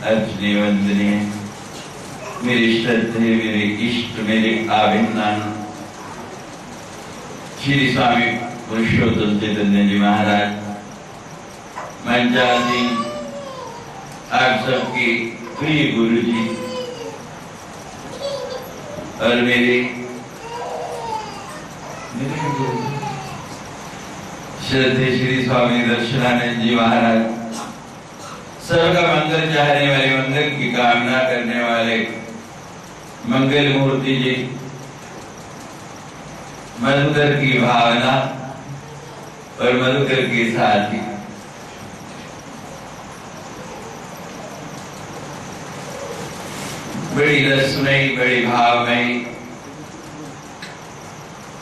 अर्चनीय वंदनीय मेरे श्रद्धे मेरे इष्ट मेरे आभिन्नान श्री स्वामी पुरुषोत्तम चैतन्य जी महाराज, मंचासीन आप सबके प्रिय गुरु जी और मेरे श्रद्धे श्री स्वामी दर्शनानंद जी महाराज, सबका मंगल चाहने वाले, मंगल की कामना करने वाले मंगल मूर्ति जी, मधुकर की भावना और मधुकर के साथी, बड़ी रसमयी, बड़ी भावमयी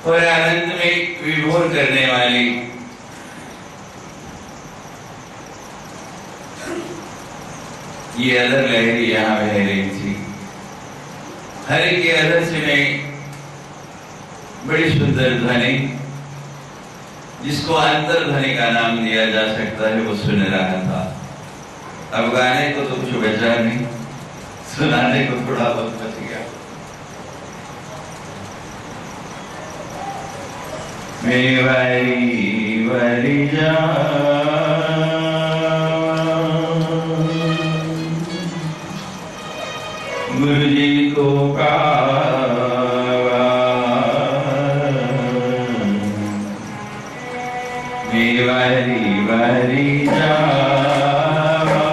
और आनंद में विभोर करने वाली ये अदर लहरी यहाँ बह रही थी। हरि के अदर से में बड़ी सुंदर ध्वनि, जिसको अंतर ध्वनि का नाम दिया जा सकता है, वो सुन रहा था। अब गाने को तो कुछ बचा नहीं, सुनाने को थोड़ा बहुत बच गया। मेरी वारी वारी जा गुरु जी को पावा, मेरी वारी वारी जावा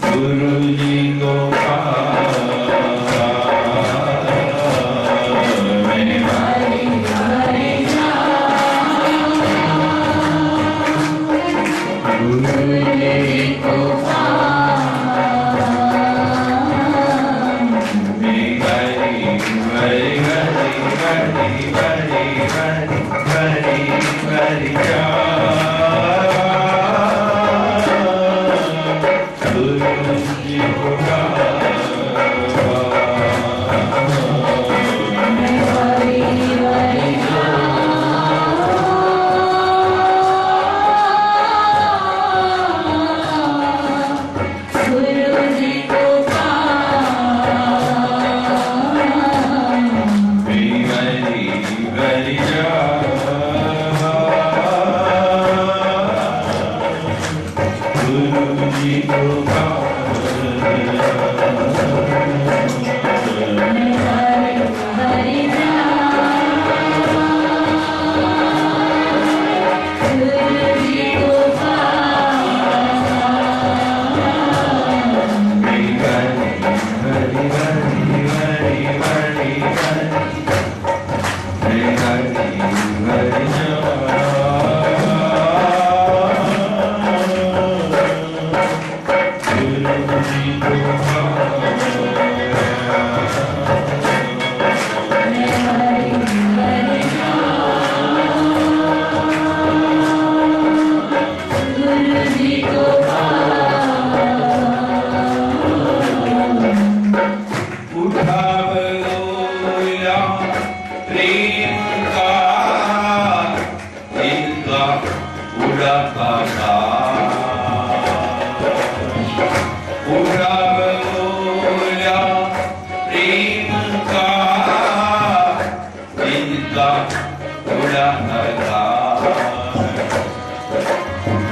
गुरु जी को पावा, मेरी वारी वारी जावा गुरु जी को पावा,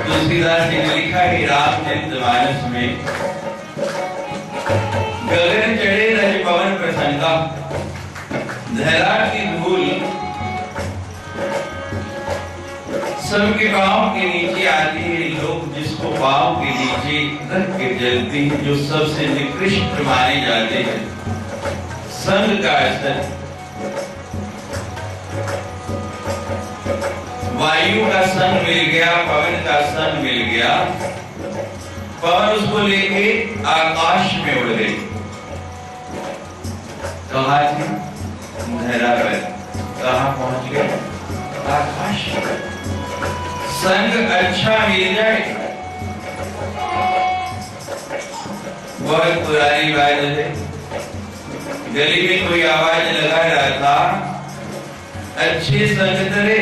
तुलसीदास जी ने लिखा है रामचरितमानस में, गगन चढ़े रहे पवन प्रसंगा, धरा की धूल सबके पांव के नीचे आती है। लोग जिसको पांव के नीचे रख के जलते हैं, जो सबसे निकृष्ट माने जाते हैं, संग का असर, वायु का संग मिल गया, पवन का संग मिल गया, पवन उसको लेके आकाश में उड़ गई। कहाँ थी? धरा पर। कहाँ पहुंच गए? आकाश। संग अच्छा मिल जाए, बहुत पुरानी बात है। गली में कोई आवाज लगा रहा था, अच्छे संग तरे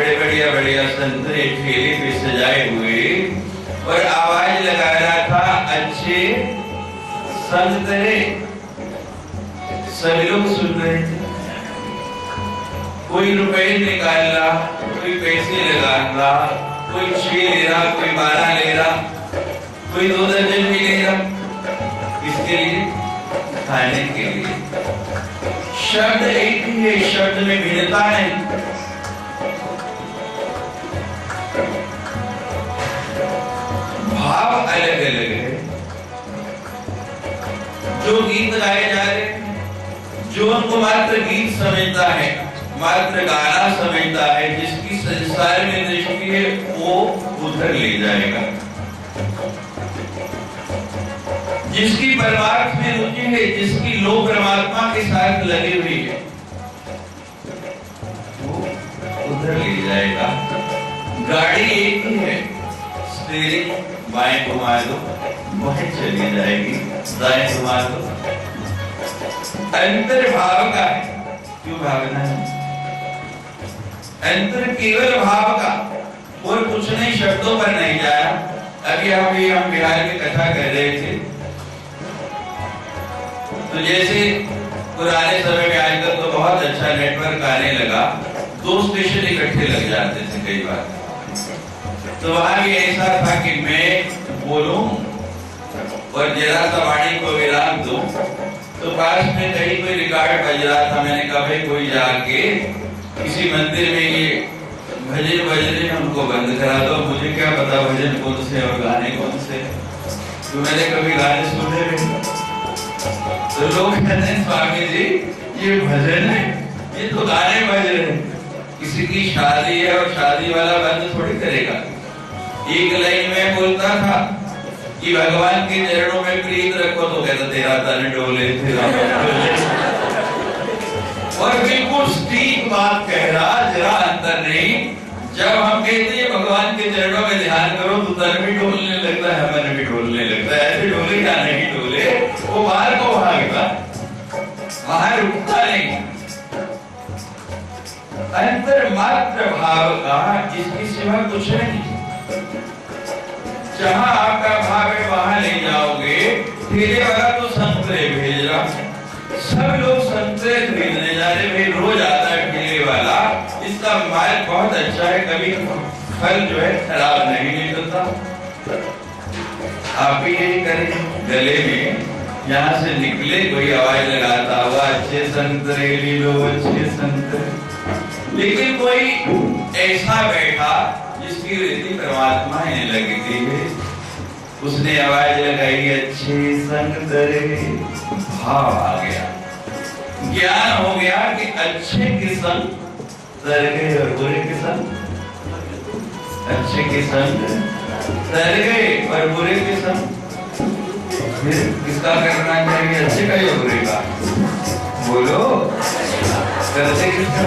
बड़े बढ़िया बढ़िया संतरे ठेले पे सजाए हुए और आवाज लगा रहा था, अच्छे संतरे। सभी लोग सुन रहे थे। कोई रुपए निकाल रहा, कोई पैसे लगा रहा, कोई 6 ले रहा, कोई 12 ले रहा, कोई 2 दर्जन भी ले रहा। किसके लिए? खाने के लिए। शब्द एक ही है, शब्द में भिन्नता नहीं। भाव अलग अलग है। जो गीत गाए जा रहे हैं, जो उनको मात्र गीत समझता है, मात्र गाना समझता है, जिसकी संसार में दृष्टि है, वो उधर ले जाएगा। जिसकी परमार्थ में रुचि है, जिसकी लोक परमात्मा के साथ लगी हुई है, वो उधर ले जाएगा। गाड़ी एक ही है, स्टीयरिंग बाएं घुमा दो वहीं चली जाएगी, दाएं घुमा दो। अंतर भाव का है। क्यों भावना है? अंतर केवल भाव का, और कुछ नहीं, शब्दों पर नहीं जाया। अभी हम बिहार में कथा कर रहे थे, तो जैसे पुराने समय में, आजकल तो बहुत अच्छा नेटवर्क आने लगा, 2 स्टेशन इकट्ठे लग जाते थे कई बार। तो वहां भी ऐसा था कि मैं बोलूं और जरा सा वाणी को विराम दूं, तो पास में कहीं कोई रिकॉर्ड बज रहा था। मैंने कहा भाई कोई जाके किसी मंदिर में ये भजन बजने उनको बंद करा दो, मुझे क्या पता भजन कौन से और गाने कौन से। तो मैंने कभी गाने सुने नहीं। तो लोग कहते हैं स्वामी जी ये भजन है, ये तो गाने बज रहे हैं। किसी की शादी है और शादी वाला बंद थोड़ी करेगा। एक लाइन में बोलता था कि भगवान के चरणों में प्रीत रखो, तो कहता तेरा तन डोले, तेरा और बिल्कुल ठीक बात कह रहा, जरा अंतर नहीं। जब हम कहते हैं भगवान के चरणों में ध्यान करो, तो तन भी डोलने लगता है, मन भी डोलने लगता है। ऐसे डोले या नहीं डोले, वो बाहर को भागेगा, बाहर रुकता नहीं। अंतर मात्र भाव का, इसकी सिवा कुछ नहीं। जहां आपका भाव है वहां ले जाओगे। ठेले वाला तो संतरे भेज रहा, सब लोग संतरे खरीदने जा रहे। भाई रोज आता है ठेले वाला, इसका माल बहुत अच्छा है, कभी फल जो है खराब नहीं निकलता। आप भी यही करें, गले में यहाँ से निकले कोई आवाज लगाता हुआ, अच्छे संतरे ले लो, अच्छे संतरे। लेकिन कोई ऐसा बैठा जिसकी रीति परमात्मा ने लगती है, उसने आवाज लगाई, अच्छे संतरे। भाव आ गया, ज्ञान हो गया कि अच्छे के संग तर गए और बुरे के संग, अच्छे के संग तर गए और बुरे के संग। फिर किसका करना चाहिए, अच्छे का या बुरे का? बोलो, करते किसका?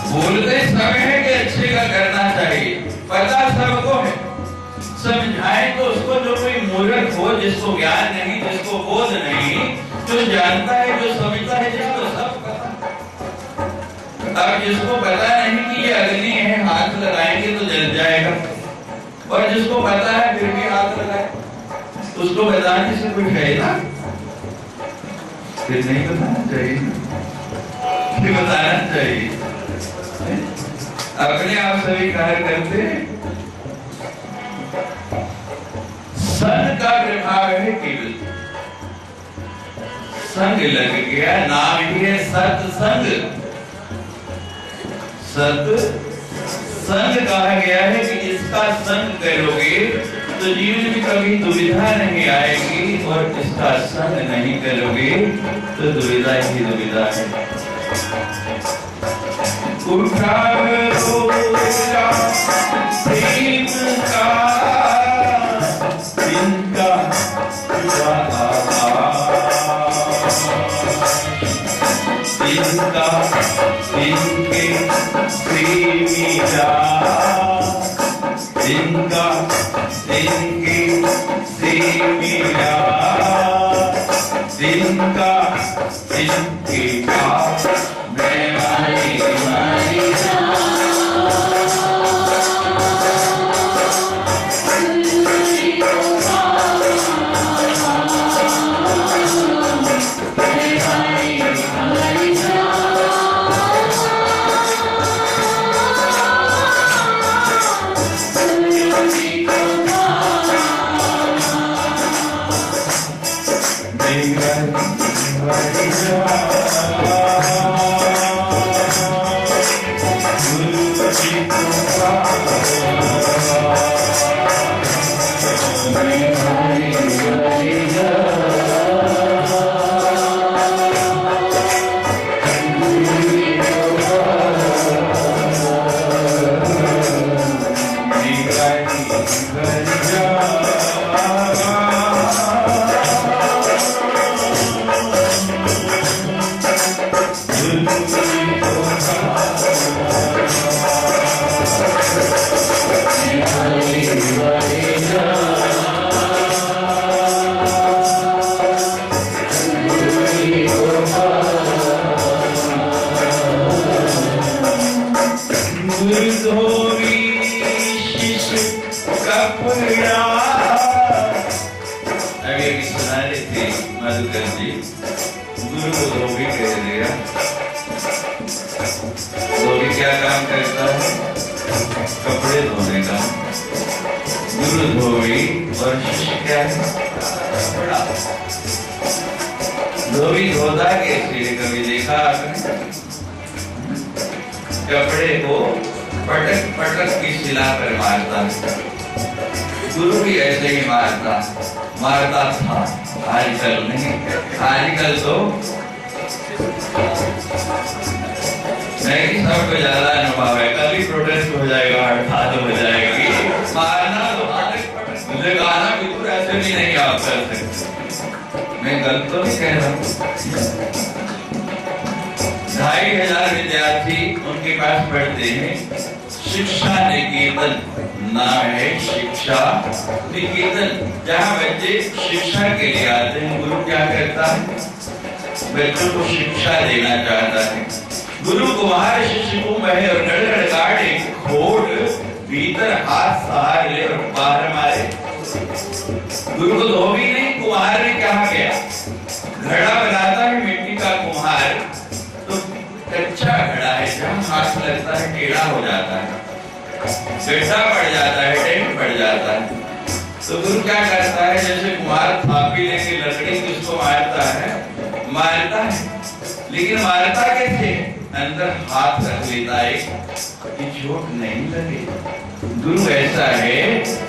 बोलते समय है कि अच्छे का करना चाहिए, पता सबको है। समझाए तो उसको, जो कोई मूर्ख हो, जिसको ज्ञान नहीं, जिसको बोध नहीं, जो जानता है, जो समझता है, जिसको सब पता। अब जिसको पता नहीं कि ये अग्नि है, हाथ लगाएंगे तो जल जाएगा, और जिसको पता है फिर भी हाथ लगाए, उसको बताने से कोई फायदा? फिर नहीं बताना चाहिए, फिर बताना चाहिए। अपने आप सभी कार्य करते हैं। संग का प्रभाव है केवल, संग लग गया, नाम ही है सत्संग। सत्संग कहा गया है कि इसका संग करोगे तो जीवन में कभी दुविधा नहीं आएगी, और इसका संग नहीं करोगे तो दुविधा ही दुविधा है। उठा रोजा प्रेम का इनका इनका इनके प्रेमिया, इनका इनके प्रेमिया, इनका इनके का मैं गुरु को धोबी कह दिया। धोबी क्या काम करता है? कपड़े धोने का। गुरु धोबी और शिष्य क्या है? कपड़ा। धोबी धोता कैसे? कभी देखा आपने? कपड़े को पटक पटक की सिला पर मारता है। गुरु भी ऐसे ही मारता था। आजकल नहीं, आजकल तो नहीं, सबको ज्यादा अनुभव है। कल ही प्रोटेस्ट हो जाएगा, हड़ताल हो जाएगी। मारना तो मुझे गाना बिल्कुल ऐसे भी नहीं आप कर सकते। मैं गलत तो नहीं कह रहा हूँ। 2500 विद्यार्थी उनके पास पढ़ते हैं। शिक्षा निकेतन नाम है, शिक्षा निकेतन, जहाँ बच्चे शिक्षा के लिए आते हैं। गुरु क्या करता है? बच्चों को शिक्षा देना चाहता है। गुरु कुम्हार शिष्य को महे और गड़गड़ गाड़े खोट भीतर हाथ सहार ले और बाहर मारे। गुरु को धोबी नहीं, कुम्हार ने कहा गया। घड़ा बनाता है मिट्टी का कुम्हार, तो कच्चा घड़ा है, जहाँ हाथ लगता है टेढ़ा हो जाता है, गड्ढा पड़ जाता है, डेंट पड़ जाता है। तो गुरु क्या करता है? जैसे कुम्हार थापी लेके लकड़ी किसको मारता है, लेकिन मारता कैसे? अंदर हाथ रख लेता है कि चोट नहीं लगे। गुरु ऐसा है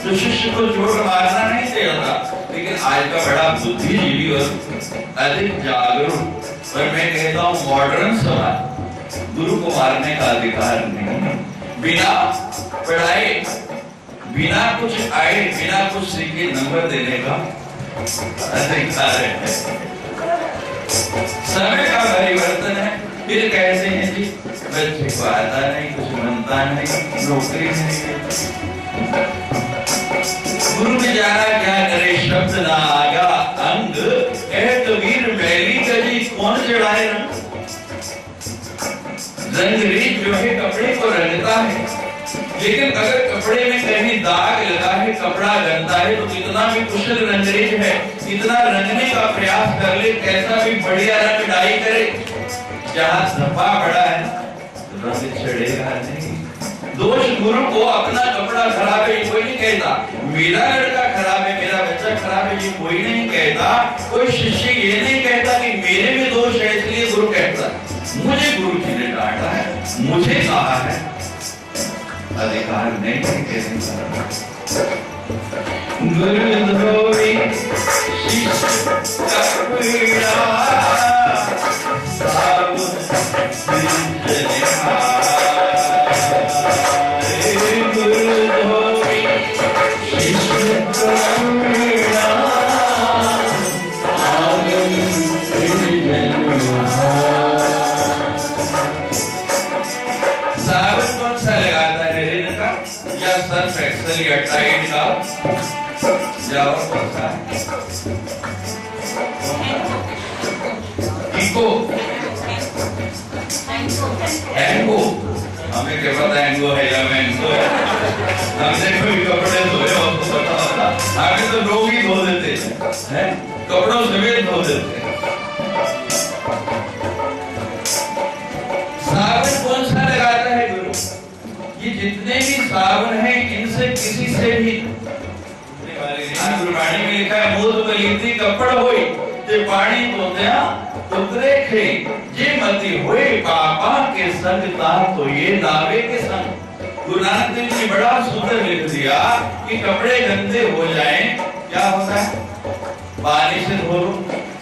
जो शिष्य को चोट मारना नहीं चाहता, लेकिन आज का बड़ा बुद्धिजीवी और अधिक जागरूक, और मैं कहता हूँ मॉडर्न समाज, गुरु को मारने का अधिकार नहीं। बिना पढ़ाई, बिना कुछ आए, बिना कुछ सीखे नंबर देने का अधिकार है। समय का परिवर्तन है। फिर कहते हैं जी बच्चे को आता नहीं, कुछ बनता नहीं, नौकरी नहीं। गुरु ने जाना क्या करे, शब्द ना आगा अंग, कह तो वीर मैली कजी कौन चढ़ाए रंग। रंगरीत जो है कपड़े को रंगता है, लेकिन अगर कपड़े में कहीं दाग लगा है, कपड़ा गंदा है, तो कितना भी कुशल रंगरेज है, कितना रंगने का प्रयास कर ले, कैसा भी बढ़िया रंग डाई करे, जहाँ धब्बा पड़ा है रंग चढ़ेगा नहीं। दोष गुरु को अपना कपड़ा खराब है कोई नहीं कहता, मेरा लड़का खराब है, मेरा बच्चा खराब है ये कोई नहीं कहता। कोई शिष्य ये नहीं कहता कि मेरे में दोष है इसलिए गुरु कहता है। मुझे गुरु जी ने डांटा है, मुझे कहा है, अधिकार नहीं कहते। गुरु धोबी शिष्य कपड़ा साबुन गुरु धोबी शिष्य कपड़ा साबुन कौन सा लगाता है? रेन का या सर्फ एक्सेल या टाइड का या और कौन सा? इको, एंगो, हमें क्या पता एंगो है या मैंगो है? हमने कोई कपड़े धोए हो तो पता होता, हमें तो लोग ही धो देते हैं, कपड़ों से भी धो देते हैं। साबुन कौन सा लगाता है गुरु? ये जितने भी साबुन हैं इनसे किसी से भी गुरबाणी में लिखा है मूल बलिती कपड़ होई ते पानी धोत्या उतरे खे जे मति होए पापा के संग ता तो ये दावे के संग। गुरु नानक देव जी बड़ा सुंदर लिख दिया कि कपड़े गंदे हो जाएं, क्या होता है? पानी से धो लो,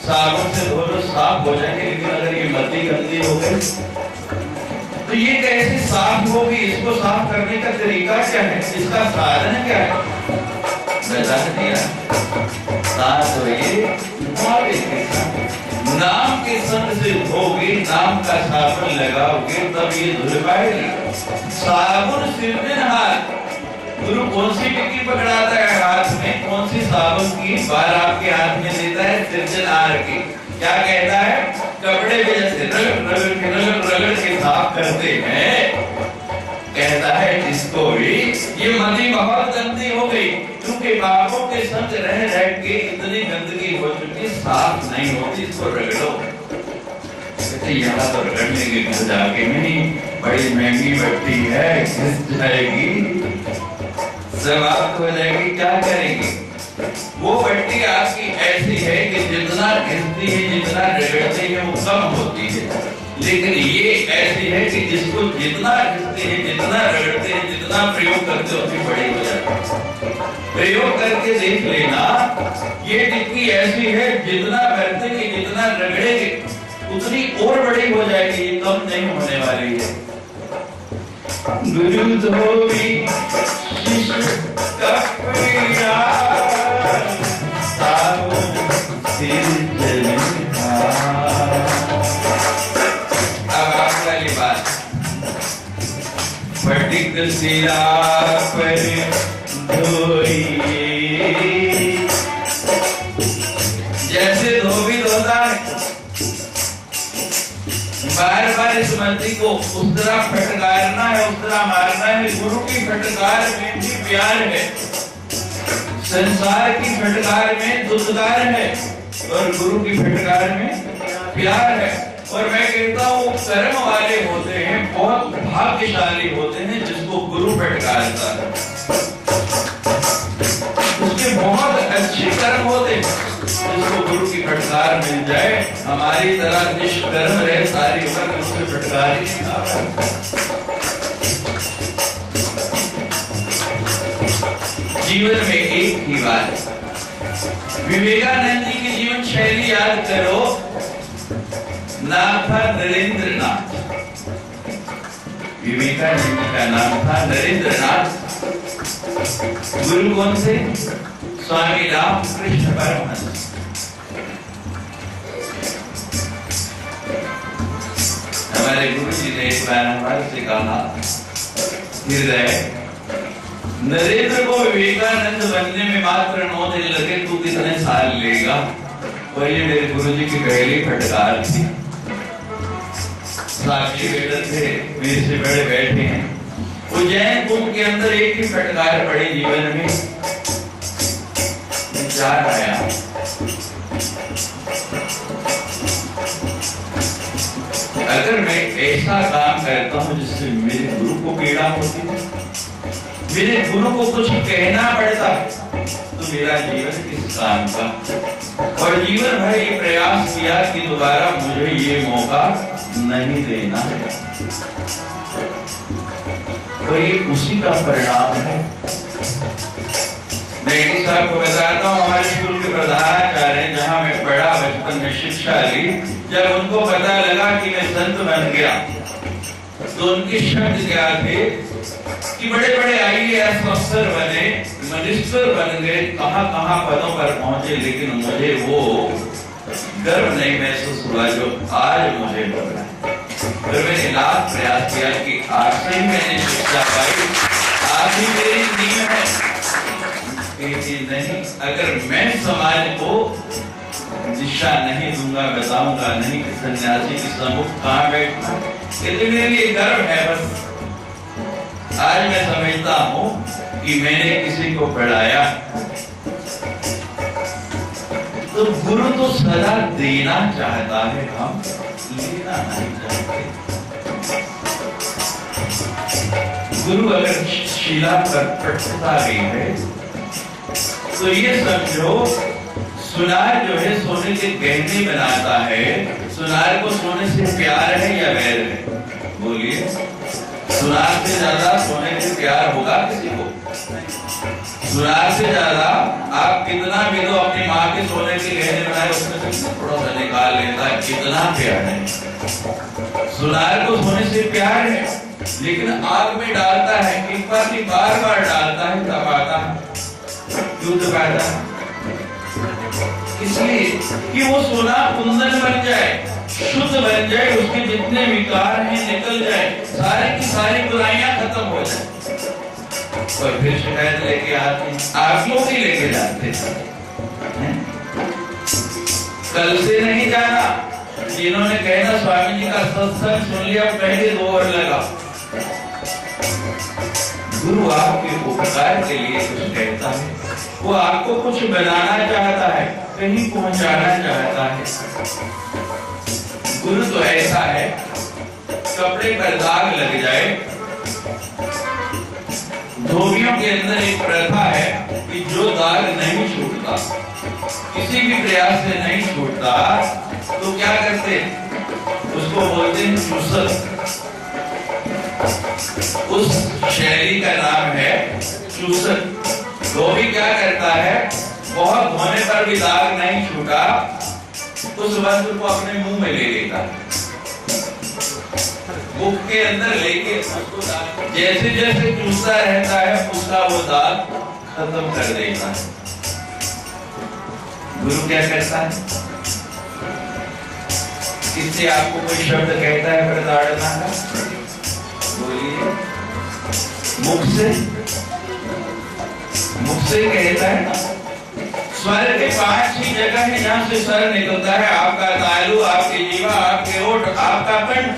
साबुन से धो लो, साफ हो जाएंगे। लेकिन अगर ये मद्दी गंदी हो गई तो ये कैसे साफ होगी? इसको साफ करने का तरीका क्या है? इसका साधन क्या है? बता दिया। तो ये नाम के संग से धोगे, नाम का साबुन लगाओगे तब ये धुल पाएगी। साबुन सिरजनहार। गुरु कौन सी टिक्की पकड़ाता है हाथ में? कौन सी साबुन की बार आपके हाथ में देता है? सिरजनहार की। क्या कहता है? कपड़े में जैसे रगड़ के साफ करते हैं, कहता है इसको भी ये मदी बहुत गंदी हो गई, क्योंकि बापों के संग रह रह के इतनी गंदगी हो चुकी, साफ नहीं होती, इसको रगड़ो। कहते यहाँ तो रगड़ने के घर जाके नहीं, बड़ी महंगी भट्टी है, घिस जाएगी, समाप्त हो जाएगी, क्या करेंगे? वो भट्टी आपकी ऐसी है कि जितना घिसती है, जितना रगड़ती है, वो कम होती है। लेकिन ये ऐसी है कि जिसको जितना घिसते हैं, जितना रगड़ते हैं, जितना प्रयोग करते हैं, उतनी बड़ी हो जाती है। प्रयोग करके देख लेना, ये टिक्की ऐसी है, जितना बरतेंगे, जितना रगड़ेंगे, उतनी और बड़ी हो जाएगी, ये कम नहीं होने वाली है। गुरु धोबी शिष्य कपिया फटिक सिरा पर धोइए, जैसे धोबी धोता है, बार बार इस मर्दी को उस तरह फटकारना है, उस तरह मारना है। गुरु की फटकार में भी प्यार है, संसार की फटकार में दुष्कार है, और गुरु की फटकार में प्यार है। और मैं कहता हूँ कर्म वाले होते हैं, बहुत भाग्यशाली होते हैं जिसको गुरु फटकारता है। उसके बहुत अच्छे कर्म होते हैं जिसको गुरु की फटकार मिल जाए। हमारी तरह निष्कर्म रहे सारी उम्र उससे फटकार ही ना। जीवन में एक ही बात, विवेकानंद जी की जीवन शैली याद करो। नाम था नरेंद्र नाथ। विवेकानंद जी का नाम था नरेंद्र नाथ। गुरु कौन से? स्वामी रामकृष्ण परमहंस। हमारे गुरु जी ने एक बार हमारे से कहा, हृदय नरेंद्र को विवेकानंद बनने में मात्र 9 दिन लगे, तू कितने साल लेगा? और ये मेरे गुरु जी की पहली फटकार थी। साक्षी बेटर थे, मेरे से बड़े बैठे हैं। उज्जैन कुंभ के अंदर एक ही फटकार पड़ी जीवन में। विचार आया, अगर मैं ऐसा काम करता हूँ जिससे मेरे गुरु को पीड़ा होती है, मेरे गुरु को कुछ कहना पड़ता, तो मेरा जीवन किस काम का? और जीवन भर ये प्रयास किया कि दोबारा मुझे ये मौका नहीं देना है। तो ये उसी का परिणाम है। मैं एक साहब को बताता हूँ, हमारे स्कूल के प्रधानाचार्य जहाँ मैं पढ़ा, बचपन में शिक्षा ली, जब उनको पता लगा कि मैं संत बन गया, तो उनके शब्द क्या थे कि बड़े बड़े आईएएस अफसर बने, मिनिस्टर बन गए, कहां पदों पर पहुंचे, लेकिन मुझे वो गर्व नहीं महसूस हुआ जो आज मुझे हो रहा है। फिर मैंने लाख प्रयास किया कि आज से ही मैंने शिक्षा पाई, आज ही मेरी नींव है कि नहीं, अगर मैं समाज को दिशा नहीं दूंगा, बताऊंगा नहीं कि सन्यासी की सम्मुख कहाँ बैठना, ये तो मेरे लिए गर्व है। बस आज मैं समझता हूँ कि मैंने किसी को पढ़ाया, तो गुरु तो सदा देना चाहता है, हम लेना नहीं चाहते। गुरु अगर शिला पर पटता गई है, तो ये समझो सुनार जो है सोने के गहने बनाता है। सुनार को सोने से प्यार है या वैर है? बोलिए। सुनार से ज्यादा सोने से प्यार होगा किसी को? सुनार से ज्यादा आप कितना भी दो, अपनी माँ के सोने के गहने बनाए उसमें से थोड़ा सा निकाल लेता है, कितना प्यार है। सुनार को सोने से प्यार है, लेकिन आग में डालता है, एक बार नहीं बार बार डालता है, तब आता है युद्ध पैदा। इसलिए कि वो सोना कुंदन बन जाए, शुद्ध बन जाए, उसके जितने विकार हैं निकल जाए, सारी की सारी बुराइयां खत्म हो जाए। और फिर शिकायत लेके आते, आप लोग ही लेके जाते हैं। कल से नहीं जाना, जिन्होंने कहना स्वामी जी का सत्संग सुन लिया पहले 2 और लगा। गुरु आपके उपकार के लिए कुछ कहता है, वो आपको कुछ बनाना चाहता है, कहीं पहुंचाना चाहता है। गुरु तो ऐसा है, कपड़े पर दाग लग जाए, धोबियों के अंदर एक प्रथा है कि जो दाग नहीं छूटता, किसी भी प्रयास से नहीं छूटता, तो क्या करते हैं, उसको बोलते हैं चूसक। उस शैली का नाम है चूसक। धोबी क्या करता है, बहुत धोने पर भी दाग नहीं छूटा, उस वस्त्र को अपने मुंह में ले लेता, मुख के अंदर लेके उसको जैसे जैसे चूसता रहता है, उसका वो दाग खत्म कर देता है। गुरु क्या करता है, इससे आपको कोई शब्द कहता है प्रताड़ना का, बोलिए। मुख से कहता है ना। स्वर के 5 ही जगह है जहां से स्वर निकलता है, आपका तालु, आपकी जीवा, आपके ओठ, आपका कंठ।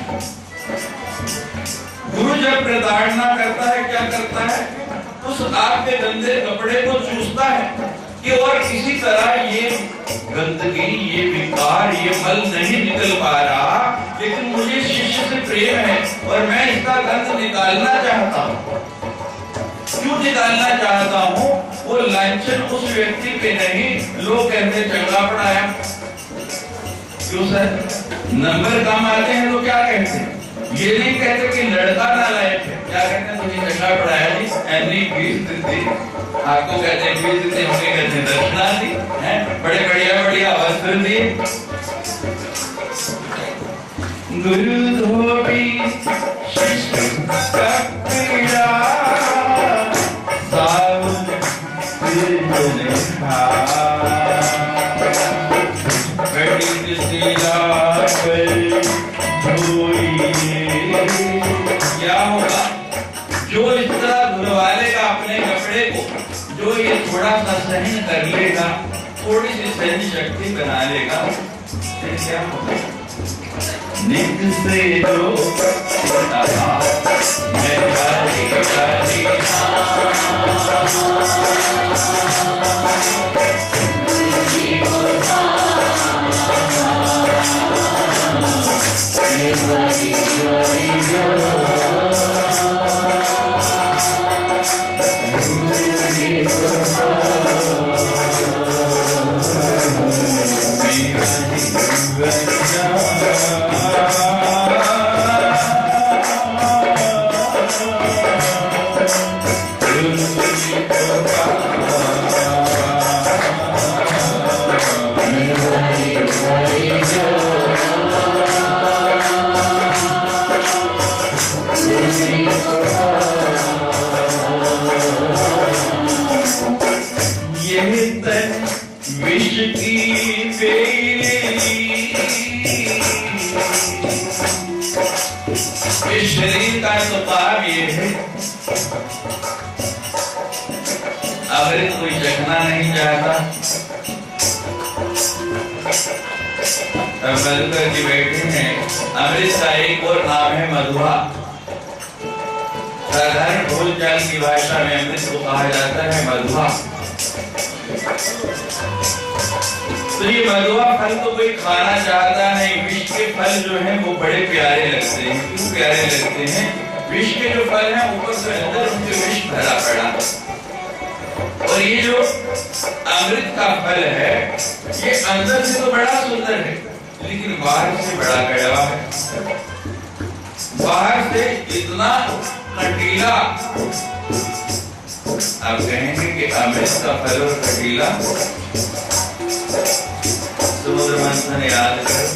गुरु जब प्रताड़ना करता है, क्या करता है, उस आपके गंदे कपड़े को चूसता है कि और किसी तरह ये गंदगी, ये विकार, ये मल नहीं निकल पा रहा, लेकिन मुझे शिष्य से प्रेम है और मैं इसका गंध निकालना चाहता हूँ। क्यों निकालना चाहता हूँ, वो लांछन उस व्यक्ति पे नहीं, लोग कहते चंगा पढ़ाया। क्यों सर, नंबर कम आते हैं तो क्या कहते हैं, ये नहीं कहते कि लड़का नालायक है, क्या कहते हैं, तुझे चंगा पढ़ाया जी, ऐनी 20 दिन दी, आपको कहते हैं 20 दिन होने कहते दक्षिणा दी, हैं, बड़े बढ़िया वस्त्र दिए। गुरु धोबी शिष्य का पीड़ा, सावन सिरजने क्या होगा, जो इस तरह धुलवा लेगा अपने कपड़े को, जो ये थोड़ा सा सहन कर लेगा, थोड़ी सी सहन शक्ति बना लेगा, फिर क्या होगा, नित से जो विष की इस शरीर का तो काम ये है, अमृत कोई चखना नहीं चाहता। मधुकर जी बैठे हैं, अमृत का एक और नाम है मधुआ। साधारण बोलचाल की भाषा में अमृत को कहा जाता है मधुआ। तो ये मधुआ फल तो कोई खाना चाहता नहीं, विष के फल जो हैं वो बड़े प्यारे लगते हैं। क्यों प्यारे लगते हैं? विष के जो फल हैं ऊपर से अंदर उनके विष भरा पड़ा, और ये जो अमृत का फल है ये अंदर से तो बड़ा सुंदर है, लेकिन बाहर से बड़ा कड़वा है। बाहर से इतना कटीला, आप कहेंगे कि अमृत का फल और कटीला, समुद्र मंथन याद करो,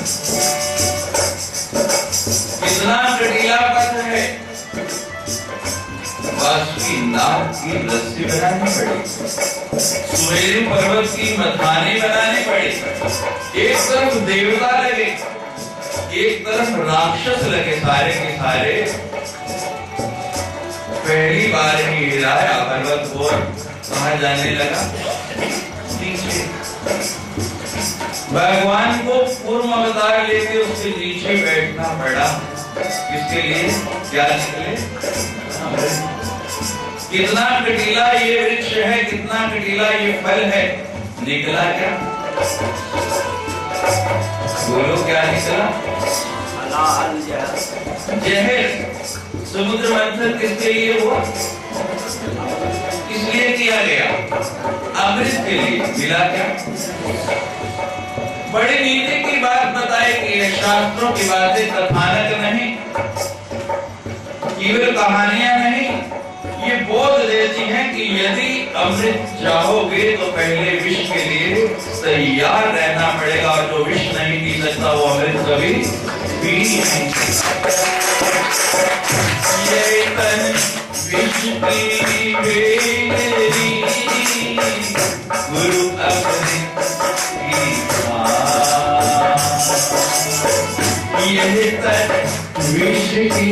कितना कटीला पथ है। बासुकी नाग की रस्सी बनानी पड़ी, सुमेरु पर्वत की मथानी बनानी पड़ी। एक तरफ देवता लगे, एक तरफ राक्षस लगे, सारे के सारे। पहली बार ही हिलाया पर्वत को, कहां जाने लगा? नीचे। भगवान को पूर्व अवतार लेके उसके नीचे बैठना पड़ा। किसके लिए? क्या निकले? कितना कटीला ये वृक्ष है, कितना कटीला ये फल है, निकला क्या? बोलो क्या निकला? जहर। समुद्र मंथन किसके लिए हुआ? किस लिए किया गया? अमृत के लिए। मिला क्या? बड़ी नीति की बात बताई कि ये शास्त्रों की बातें कथानक नहीं, केवल कहानियां नहीं, ये बोध देती हैं कि यदि अमृत चाहोगे तो पहले विष के लिए तैयार रहना पड़ेगा, और जो विष नहीं पी सकता वो अमृत कभी पी नहीं सकता। ये तन विष की बेरी, गुरु अमृत की ये तन विष की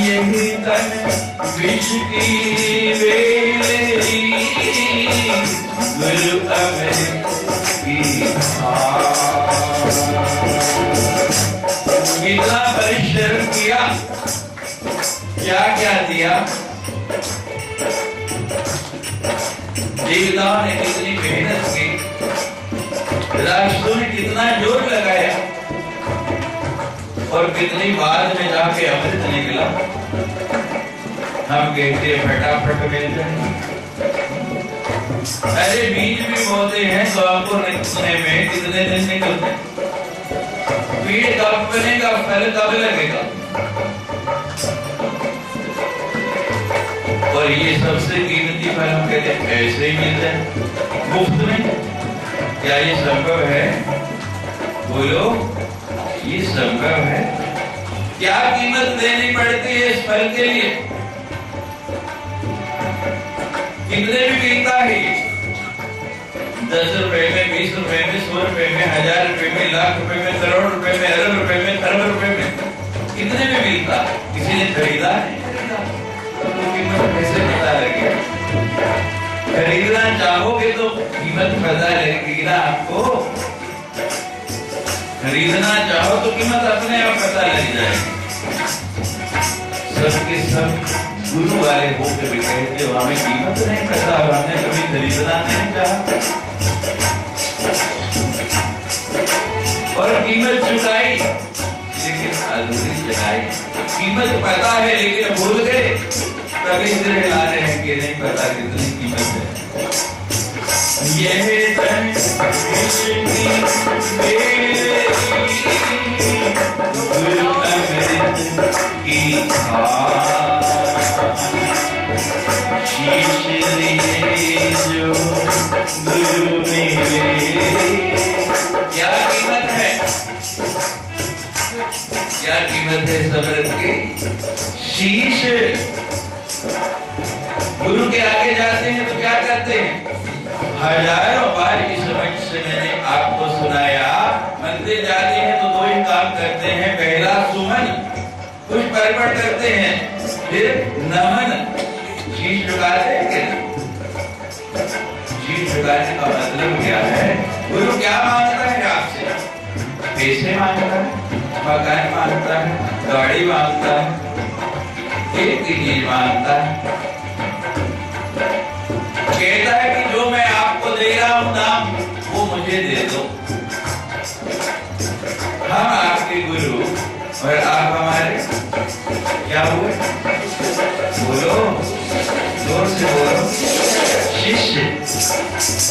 यही तन विष की बेरी, गुरु अमृत की कितना परिश्रम किया, क्या क्या दिया, देवताओं ने कितनी मेहनत की, राक्षसों ने कितना जोर लगाया, और कितनी बाद में जाके अमृत निकला। हम कहते फटाफट मिल जाए। अरे बीज भी बोते हैं तो आपको निकलने में कितने दिन निकलते हैं? पेड़ कब बनेगा, फल कब लगेगा? और ये सबसे कीमती फल हम कहते हैं ऐसे ही मिलते हैं मुफ्त में। क्या ये संभव है? बोलो, ये संभव है? क्या कीमत देनी पड़ती है इस फल के लिए? कितने भी बिकता है? 10 रुपए में, 20 रुपए में, 100 रुपए में, 1000 रुपए में, लाख रुपए में, करोड़ रुपए में, अरब रुपए में, खरब रुपए में, कितने में बिकता? किसी ने खरीदा नहीं? तो कीमत कैसे पता लगेगा? खरीदना चाहोगे तो कीमत पता लगेगी ना आपको। खरीदना चाहो तो कीमत अपने आप पता लग जाएगी। सबके सब गुरु वाले होकर भी कहते हो हमें कीमत नहीं पता, हमने कभी खरीदना नहीं चाहा, और कीमत चुकाई लेकिन अधूरी चुकाई। कीमत पता है लेकिन भूल गए, कभी सिर हिला रहे हैं कि नहीं पता कितनी कीमत है। यह तन विष की बेरी, गुरु अमृत की शीश लिए जो गुरु मिले। क्या कीमत है? क्या कीमत है इस अमृत की? शीश। गुरु के आगे जाते हैं तो क्या करते हैं? हजारों बार इस मंच से मैंने आपको सुनाया, मंदिर जाते हैं तो 2 ही काम करते हैं। पहला सुमन, पुष्प अर्पण करते हैं, फिर नमन, शीश झुकाते हैं। शीश झुकाने का मतलब क्या है? गुरु क्या मांगता है आपसे? पैसे मांगता है, मकान मांगता है, गाड़ी मांगता है, एक चीज मांगता है। कहता है कि जो मैं आपको दे रहा हूं नाम, वो मुझे दे दो। हम आपके गुरु और आप हमारे क्या हुए? बोलो, जोर से बोलो, शिष्य।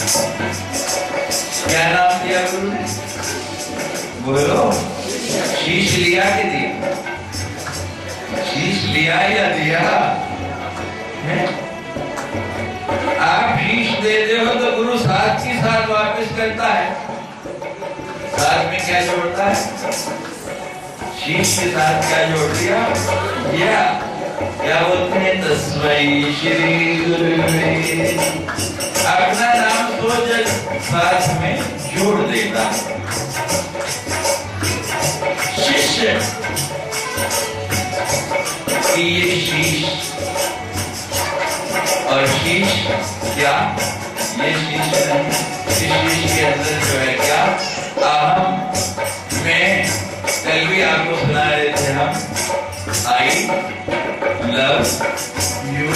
क्या नाम दिया गुरु ने? बोलो, शीश लिया कि दिया? शीश लिया या दिया है? आप शीश देते हो तो गुरु साथ ही साथ वापस करता है। साथ में क्या जोड़ता है? शीश के साथ क्या जोड़ दिया? या क्या बोलते हैं? तस्मै श्री गुरुवे। अपना नाम तो जग साथ में जोड़ देता है। शिष्य की ये शीश और शीश क्या? ये शीश नहीं, इस शीश के अंदर जो है क्या? अहम, मैं। कल भी आपको सुना रहे थे हम, I love you,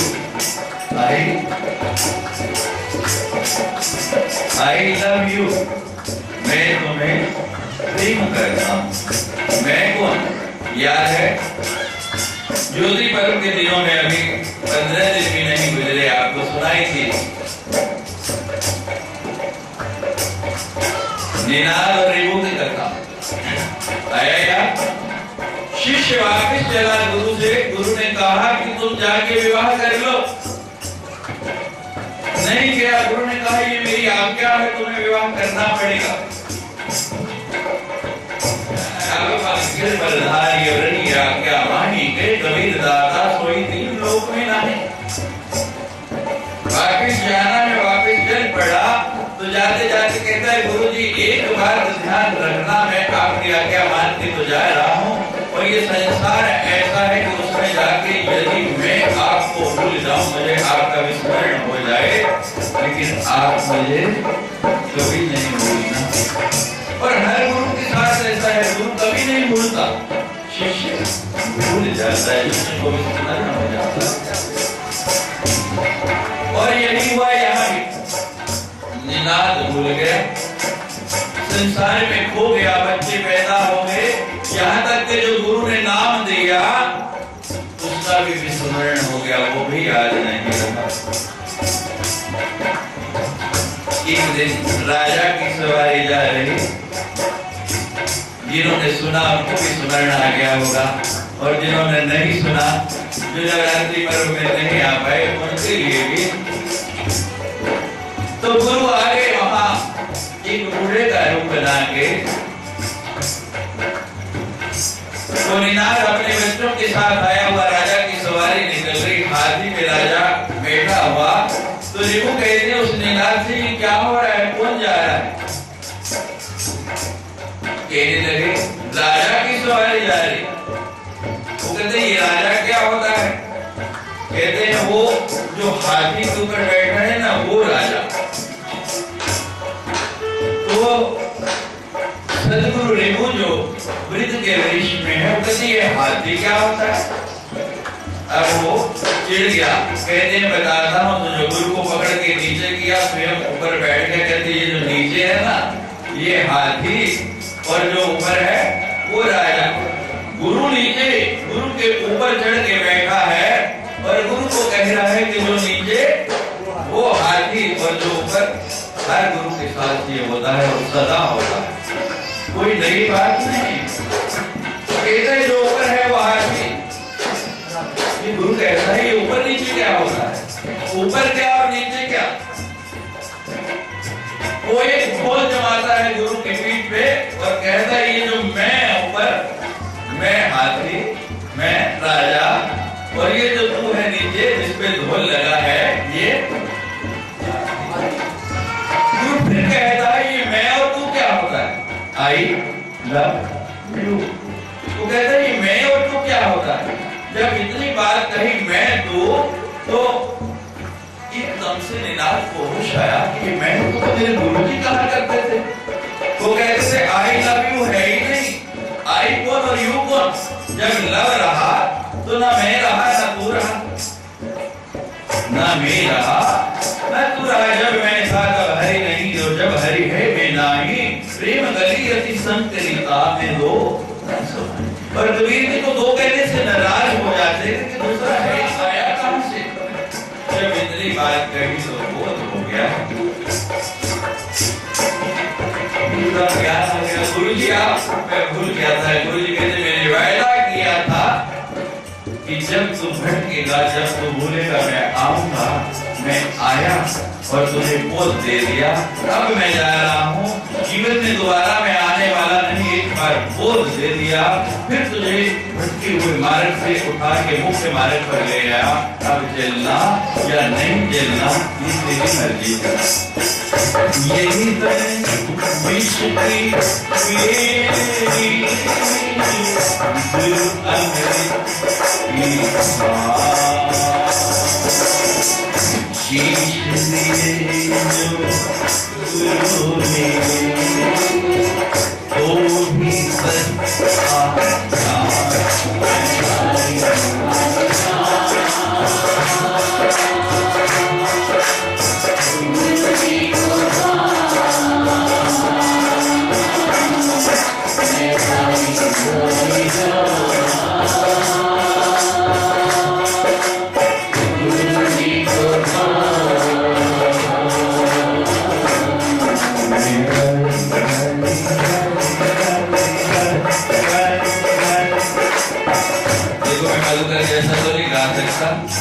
I love you, मैं तुम्हें प्रेम करता हूं। मैं कौन? याद है? ज्योति पर्व के दिनों में अभी 15 दिन भी नहीं गुजरे, आपको सुनाई थी निनाद और रिबू की कथा। आया यार? शिष्य वापिस चला गुरु से। गुरु ने कहा कि तुम जाके विवाह कर लो। नहीं गया। गुरु ने कहा ये मेरी आज्ञा है, तुम्हें विवाह करना पड़ेगा। आज्ञा मानी के कबीर दाता सोई तीन लोक में नाहे। वापिस जाना है, वापिस चल पड़ा तो जाते जाते कहता है गुरु जी एक बात ध्यान रखना, मैं आपकी आज्ञा मान के तो जा रहा हूँ और ये संसार ऐसा है कि उसमें जाके यदि मैं आपको भूल जाऊं, मुझे आपका विस्मरण हो जाए, लेकिन आप मुझे कभी नहीं भूलना। और हर गुरु के साथ ऐसा है, गुरु कभी नहीं भूलता, शिष्य भूल जाता है, शिष्य को विस्मरण हो जाता है। और यही हुआ यहाँ भी। निनाद भूल गया, संसार में खो गया, बच्चे पैदा हो गए, यहाँ तक कि जो गुरु ने नाम दिया उसका भी विस्मरण हो गया, वो भी याद नहीं रहा। एक दिन राजा की सवारी जा रही, जिन्होंने सुना उनको भी स्मरण आ गया होगा, और जिन्होंने नहीं सुना, जो नवरात्रि पर्व में नहीं आ पाए, उनके लिए भी। तो गुरु आगे वहां एक बूढ़े का रूप बना के, तो निनाद अपने बच्चों के साथ आया हुआ, राजा की सवारी निकल रही, हाथी पे राजा बैठा हुआ। तो रिबू कहते उस निनाद से क्या हो रहा है, कौन जा रहा है? कहने लगे राजा की सवारी जा रही। वो कहते ये राजा क्या होता है? कहते हैं वो जो हाथी के ऊपर बैठा है ना, वो राजा। तो सदगुरु रिबू जो वृद्ध के वरिष्ठ में है, वो कहते ये हाथी क्या होता है? अब वो चिढ़ गया, कहते हैं बताता हूँ। तो जो गुरु को पकड़ के नीचे किया, स्वयं ऊपर बैठ के कहते ये जो नीचे है ना, ये हाथी, और जो ऊपर है वो राजा। गुरु नीचे, गुरु के ऊपर चढ़ के बैठा है, और गुरु को कह रहा है कि जो नीचे वो हाथी और जो ऊपर। हर गुरु के साथ ये होता है और सदा होता है, कोई नई बात नहीं। कहते जो ऊपर है वो हाथी, ये गुरु कहता है ये ऊपर नीचे क्या होता है? ऊपर क्या और नीचे क्या? वो एक खोल जमाता है गुरु के पीठ पे और कहता है ये जो मैं ऊपर, मैं हाथी, मैं राजा, और ये जो तू है नीचे जिसपे ढोल लगा है, ये गुरु फिर कहता है ये मैं और तू क्या होता है? I love you. तो कहता है ये मैं और तू क्या होता है? जब इतनी बात कही मैं तो एकदम से निनाद को होश आया कि मैं तो मेरे गुरुजी कहा करते थे। वो कहते थे आई लव यू है ही नहीं, आई कौन और यू कौन? जब लव रहा तो ना मैं रहा ना तू रहा, ना मैं रहा ना तू रहा। जब मैं था तब हरि नहीं, और जब हरि है मैं नहीं। प्रेम गली अति संकरिता में दो। और कबीर जी को दो कहने से नाराज हो जाते कि दूसरा है आया कहां से? जब इतनी बात कही तो बोध हो गया। ज्ञान हो गया। गुरु जी आप, मैं भूल गया था। गुरु जी कहते मैंने वायदा किया था कि जब तू भटकेगा, जब तू भूलेगा, मैं आऊंगा। मैं आया और तुझे बोध दे दिया। अब मैं जा रहा हूँ, जीवन में दोबारा मैं आने वाला नहीं। एक बार बोध दे दिया, फिर तुझे भटके हुए मार्ग से उठा के मुख्य मार्ग पर ले आया। अब चलना या नहीं चलना ये तेरी मर्जी है। यही तो विश्व की मेरी शीश दिए जो गुरु ने तो भी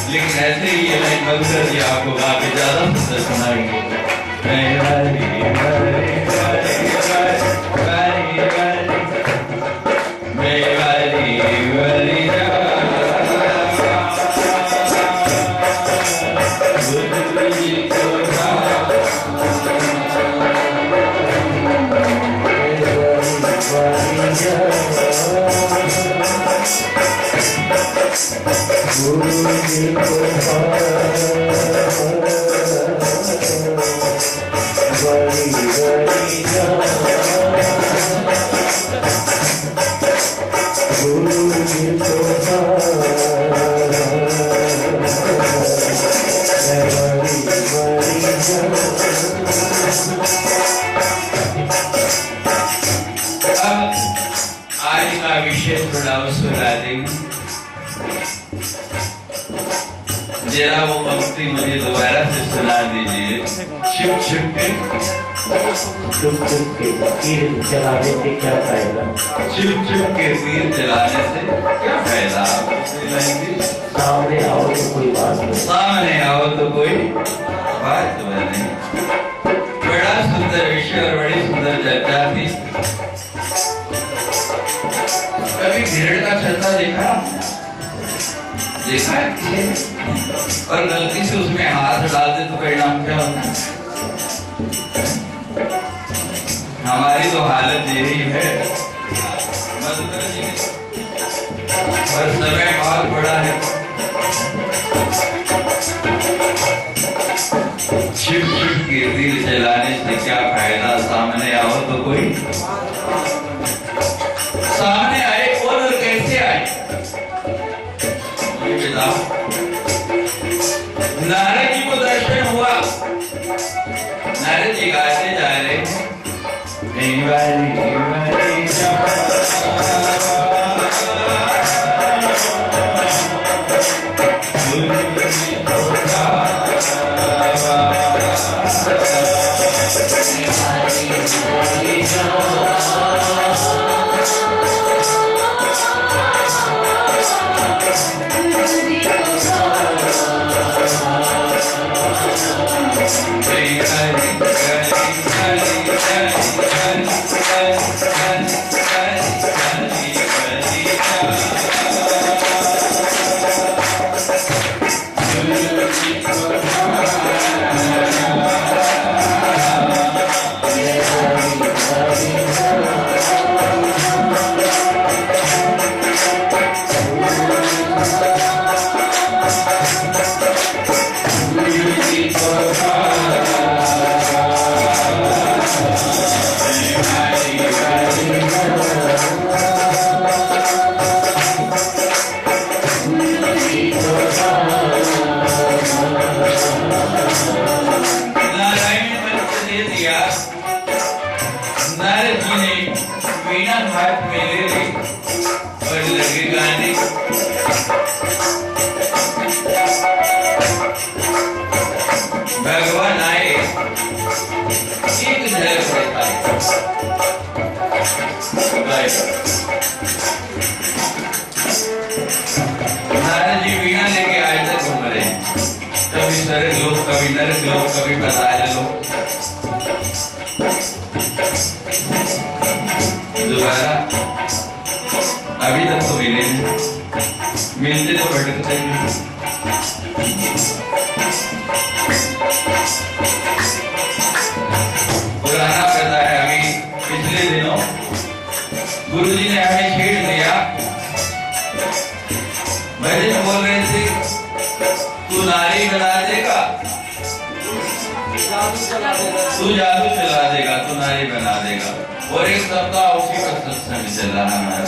लेकिन ऐसे ही ये लाइन मधुकर जी आपको गा के ज्यादा सुंदर सुनाएंगे। आज का विषय थोड़ा सुना देंगे। जरा वो पंक्ति मुझे दोबारा से सुना दीजिए। छुप छुप के तीर चलाने से क्या फायदा? छुप छुप के तीर चलाने से क्या फायदा? सामने आओ तो कोई बात नहीं, सामने आओ तो कोई बात नहीं। बड़ा सुंदर विषय और बड़ी सुंदर चर्चा थी। कभी भेड़ का छत्ता देखा है और गलती से उसमें हाथ डाल दे तो परिणाम क्या होता है? हमारी तो हालत यही है। और समय बहुत बड़ा है। छिप छिप के तीर चलाने से क्या फायदा? सामने आओ तो कोई सामने आए कौन और कैसे आए? नारद जी को दर्शन हुआ। नारद जी गाते जा रहे हैं। नारद जी ने वीणा हाथ में ले ली और लगे गाने। भगवान आए, एक झलक दिखाई। नारद जी वीणा लेके आए थे घूम रहे हैं, कभी स्वर्ग लोक, कभी नरक लोक, कभी पाताल लोक। दोबारा अभी तक तो मिले नहीं, मिलते तो भटकते ही। पुराना कहता है अभी पिछले दिनों गुरुजी ने हमें छेड़ दिया, भजन बोल रहे थे, तू नारी बना देगा, तू जादू चला देगा, तू नारी बना देगा। और एक सप्ताह उसी पर सत्संग चला हमारा।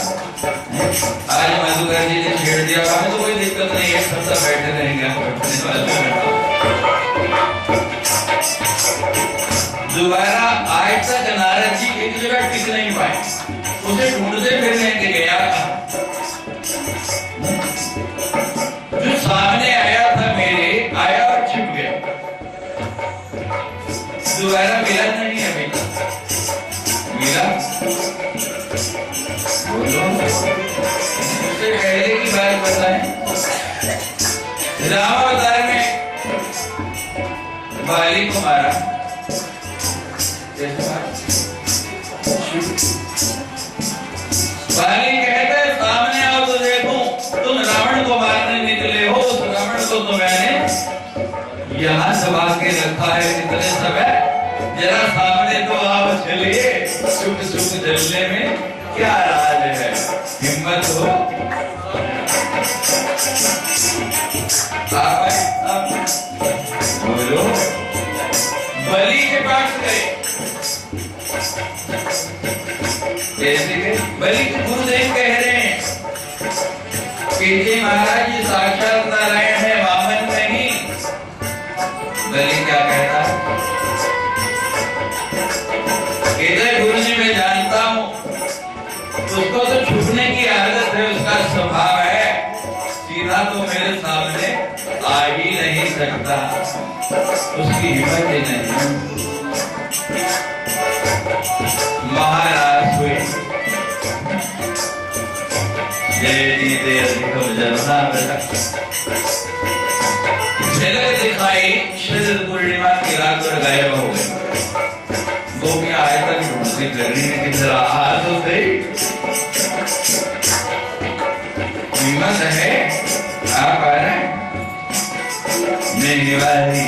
आज मधुकर जी ने छेड़ दिया, हमें तो कोई दिक्कत नहीं, एक सप्ताह बैठे रहेंगे। दोबारा आज तक नारद जी एक जगह टिक नहीं पाए, उसे ढूंढते फिरने के गया। जो सामने आया था मेरे, आया और छिप गया, दोबारा मिला नहीं अभी तक। मिला बोलो, उससे पहले की बात बताएं। रामावतार में बाली को मारा, बाली कहता है सामने आओ तो देखो, तुम रावण को मारने निकले हो, उस रावण को तो मैंने यहाँ दबा के रखा है इतने समय, जरा सामने तो आओ, चलिए सुख सुख जलने में क्या राज है, हिम्मत हो आप बोलो। बलि के पास गए, कैसे गए? बलि के गुरुदेव कह रहे हैं कि जी महाराज जी साक्षात नारायण है, वामन नहीं। बलि क्या कहता है? गुरु जी मैं जानता हूं, उसको तो छुपने की आदत है, उसका स्वभाव है, सीधा तो मेरे सामने आ ही नहीं सकता, उसकी हिम्मत ही नहीं। महाराज हुए जय जीते अधिकम जन्मा बेटा, झलक दिखाई शरद पूर्णिमा की रात और गायब हो गए। गोपियां आए तक ढूंढती कर रही है कि जरा आ तो सही, हिम्मत है, आप आ रहे हैं। मेरी बारी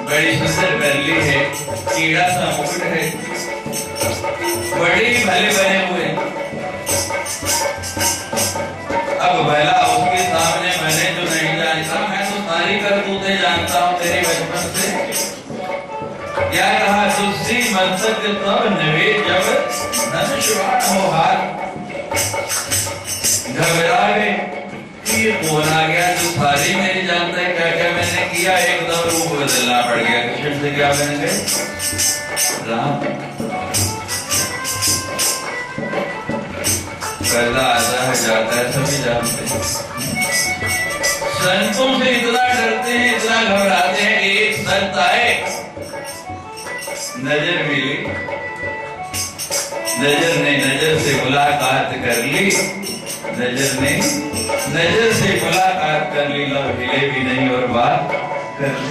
बड़ी सुंदर बरली है, कीड़ा सा मुकुट है, बड़े भले बने हुए। अब भला उसके सामने मैंने जो नहीं जानता, मैं तो सारी करतूतें जानता हूँ तेरे बचपन से। क्या कहा तुलसी मस्तक तब नवे जब नन शिवान हो हाथ, घबरा गए ये कौन आ गया जो सारी मेरी जानता है, क्या क्या मैंने किया, एकदम रूप बदलना पड़ गया। कृष्ण से क्या बन गए? राम। पर्दा आता है जाता है सभी जानते हैं। संतों से इतना डरते हैं, इतना घबराते हैं कि एक संत आए, नजर मिली, नजर ने नजर से मुलाकात कर ली, नजर ने नजर से मुलाकात कर ली, लव हिले भी नहीं और बात कर ली।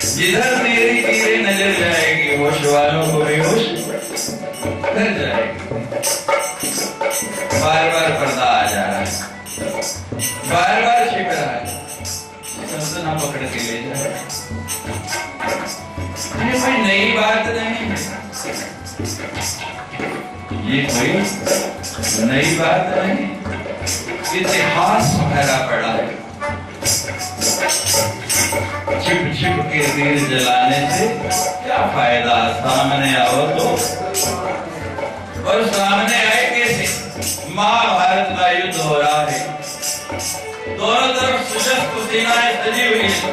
जिधर तेरी तेरे नजर जाएगी होश वालों को भी होश कर जाएगी। बार बार पर्दा आ जा रहा है, बार बार छिप रहा है, ना पकड़ के ले जा रहा है। कोई नई बात नहीं है, ये कोई नई बात नहीं, इतिहास भरा पड़ा है। छिप छिप के तीर जलाने से क्या फायदा, सामने आओ तो। और सामने आए कैसे? महाभारत का युद्ध हो रहा है, दोनों तरफ सशस्त्र सेनाएं सजी हुई है।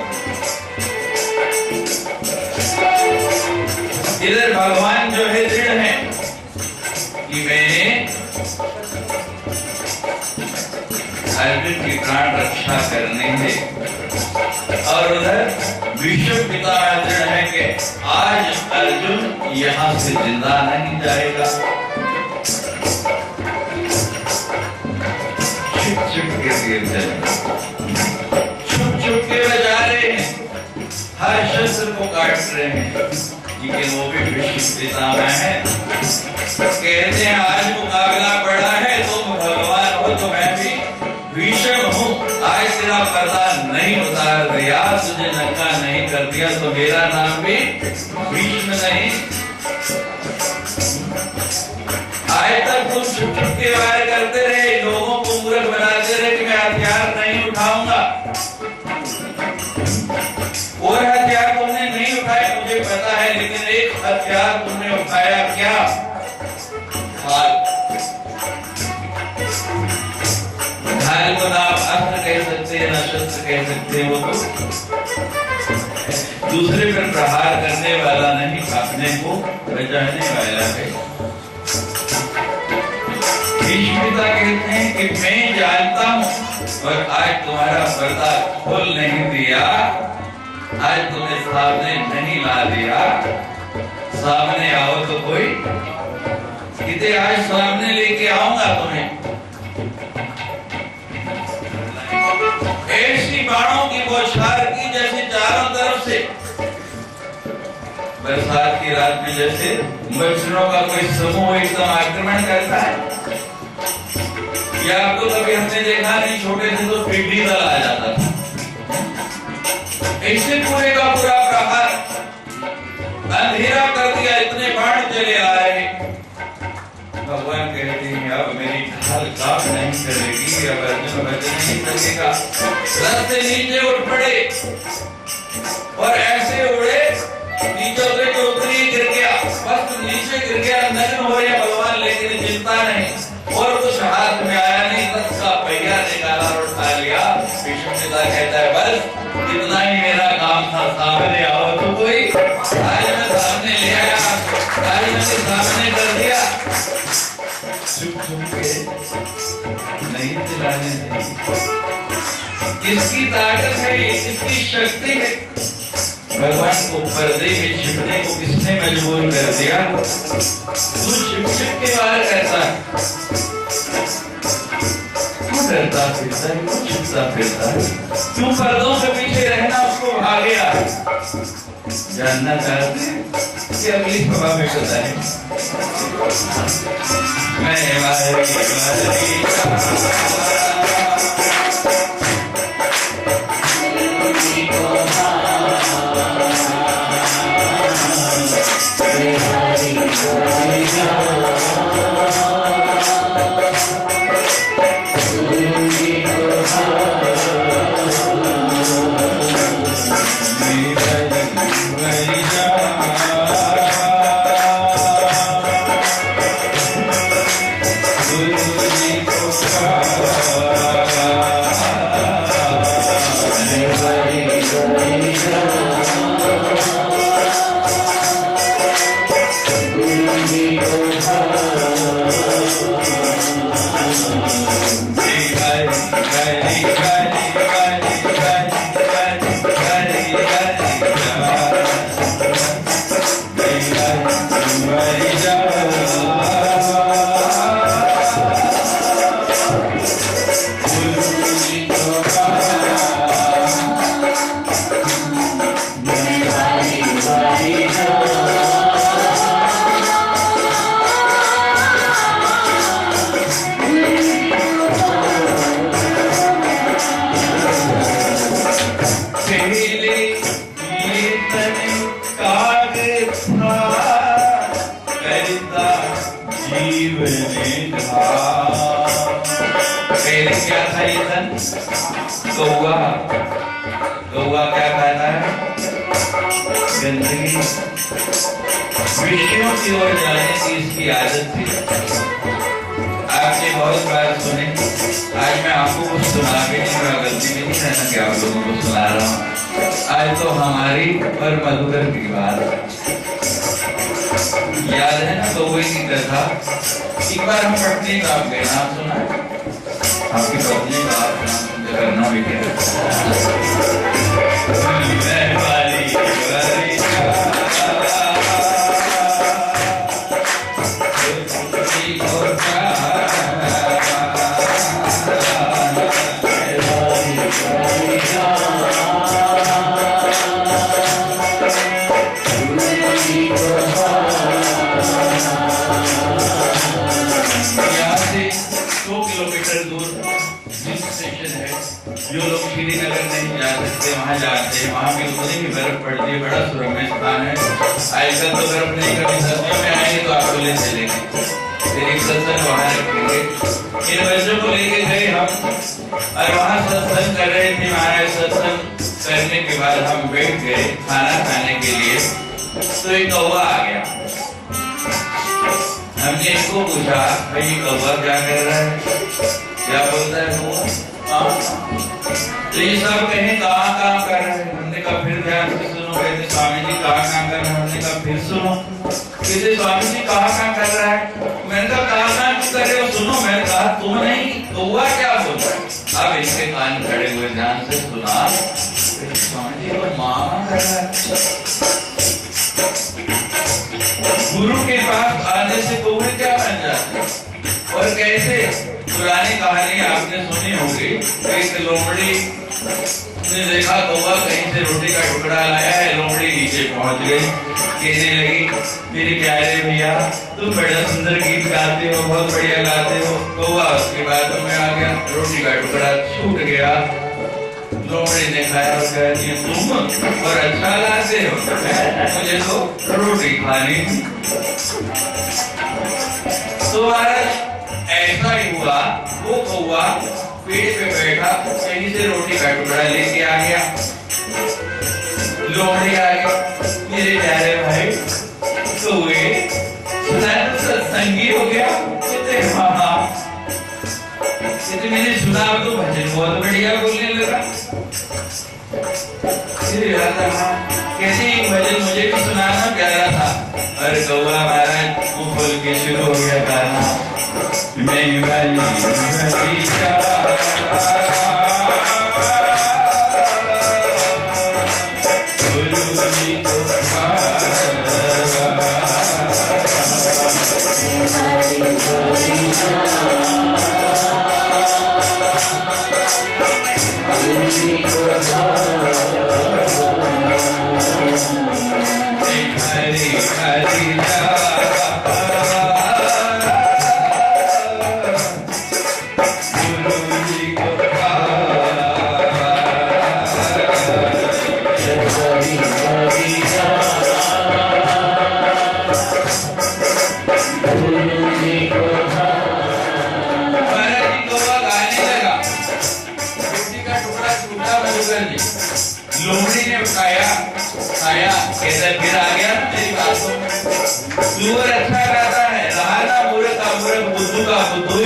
इधर भगवान जो है दृढ़ है कि मैंने अर्जुन की प्राण रक्षा करनी है, और उधर विश्व पिता दृढ़ है कि आज अर्जुन यहाँ से जिंदा नहीं जाएगा। छुप छुप के तीर चले, छुप छुप के बजा रहे हैं, हर शस्त्र को काट रहे हैं, लेकिन वो भी विश्व पिता में है। कहते हैं आज मुकाबला पड़ा है, तुम भगवान हो तो मैं भी भीष्म हूँ। आज तेरा पर्दा नहीं उतार दिया, तुझे नंगा नहीं कर दिया, तो मेरा नाम भी भीष्म नहीं। आज तक तुम छुप छुप के वार करते रहे, लोगों को मूर्ख बनाते रहे कि मैं हथियार नहीं उठाऊंगा, और हथियार तुमने नहीं उठाए मुझे पता है, लेकिन एक हथियार तुमने उठाया, क्या? ढाल को ना आप अस्त्र कह सकते हैं, ना शस्त्र कह सकते हैं, वो तो दूसरे पर प्रहार करने वाला नहीं, अपने को बचाने वाला है। भीष्मिता कहते हैं कि मैं जानता हूं, और आज तुम्हारा पर्दा खोल नहीं दिया, आज तुम्हें सामने नहीं ला दिया। सामने आओ तो कोई कितने आज सामने लेके आऊंगा तुम्हें। ऐसी बाणों की बौछार की जैसे चारों तरफ से बरसात की रात में जैसे मच्छरों का कोई समूह एकदम आक्रमण करता है। या आपको कभी हमने देखा नहीं, छोटे से तो टिड्डी दल आ जाता था, ऐसे पूरे का पूरा प्रहार अंधेरा कर दिया, इतने बाण चले आ रहे। भगवान कहते हैं अब मेरी ढाल काम नहीं करेगी, अब अर्जुन बच नहीं सकेगा। रथ से नीचे उठ पड़े और ऐसे उड़े, नीचे उतरे तो उतरी गिर गया, बस नीचे गिर गया, नग्न हो गया भगवान, लेकिन चिंता नहीं, और कुछ हाथ में आया नहीं, रथ का पहिया निकाला और उठा लिया। विष्णुपिता कहता है बस इतना ही मेरा काम था, सामने आओ तो कोई। आज मैं सामने ले आया, आज मैंने सामने कर दिया। चुप चुप के नहीं चिल्लाने देंगे। किसकी ताकत है ये, किसकी शक्ति है? भगवान को पर्दे में छिपने को किसने मजबूर कर दिया? तू छिप छिप के बाहर करता है, क्यों डरता फिरता है, क्यों छिपता फिरता है, क्यों पर्दों के पीछे रहना उसको भागेगा? जानना चाहते हैं कि अगली सभा में बताएं। मैं Hare क्या था ये धन? कौवा। कौवा क्या खाता है? गंदगी। विषयों की ओर जाने की इसकी आदत थी। आपने बहुत बार सुने। आज मैं आपको कुछ सुना के नहीं, मेरा गलती भी नहीं रहना कि आप लोगों को सुना रहा हूँ। आज तो हमारी और मधुकर की बात याद है ना, कौवे की कथा। एक बार हम पटनी गांव गए, नाम सुना है? आपकी पत्नी का करना भी क्या जो लोग श्रीनगर नहीं जा सकते वहाँ जाते हैं। वहाँ भी उतनी ही बर्फ पड़ती है, बड़ा सुरम्य स्थान है। आजकल तो बर्फ नहीं, कभी सर्दियों में आएंगे तो आपको ले चलेंगे, फिर एक सत्संग वहाँ रखेंगे। इन बच्चों को लेके गए हम और वहाँ सत्संग कर रहे थे। महाराज सत्संग करने के बाद हम बैठ गए खाना खाने के लिए, तो एक कौवा आ गया। हमने इसको पूछा, भाई कौवा क्या कर रहा है, क्या बोलता है कौवा? तो ये सब कहे कहाँ काम कर रहे हैं। हमने कहा फिर ध्यान से सुनो। कहते स्वामी जी कहाँ काम कर रहे हैं? हमने कहा फिर सुनो। कहते स्वामी जी कहाँ काम कर रहा है? मैंने कहा कहाँ काम कर रहे हो, सुनो। मैंने कहा तुम नहीं, कौवा क्या बोल रहा है? अब इसके कान खड़े हुए ध्यान से सुना। स्वामी जी तो मामा कर रहा है। गुरु के पास आने से कौवे क्या बन जाते और कैसे? पुरानी कहानी आपने सुनी होगी। एक लोमड़ी ने देखा कौवा कहीं से रोटी का टुकड़ा लाया है। लोमड़ी नीचे पहुंच गई, कहने लगी मेरे प्यारे भैया तुम बड़ा सुंदर गीत गाते हो, बहुत बढ़िया गाते हो। कौवा उसके बाद में आ गया, रोटी का टुकड़ा छूट गया। लोमड़ी ने खाया और कह दिया तुम और अच्छा गाते हो, मुझे तो रोटी खानी। तो महाराज ऐसा ही हुआ। वो कौवा पेड़ पे बैठा, कहीं से रोटी का टुकड़ा लेके आ गया। लोमड़ी आ गया, मेरे प्यारे भाई कौवे सत्संगी हो गया। कहते हाँ। कहते मैंने सुना तो भजन बहुत बढ़िया बोलने लगा। कहते एक भजन मुझे भी सुनाना प्यारा था। अरे कौवा महाराज वो बोल के शुरू हो गया गाना। मैं वाली लोमड़ी ने खाया खाया, कहता फिर आ गया तेरी बातों में। सुअर अच्छा गाता है, रहा ना मूर्ख का मूर्ख, बुद्धू का बुद्धू।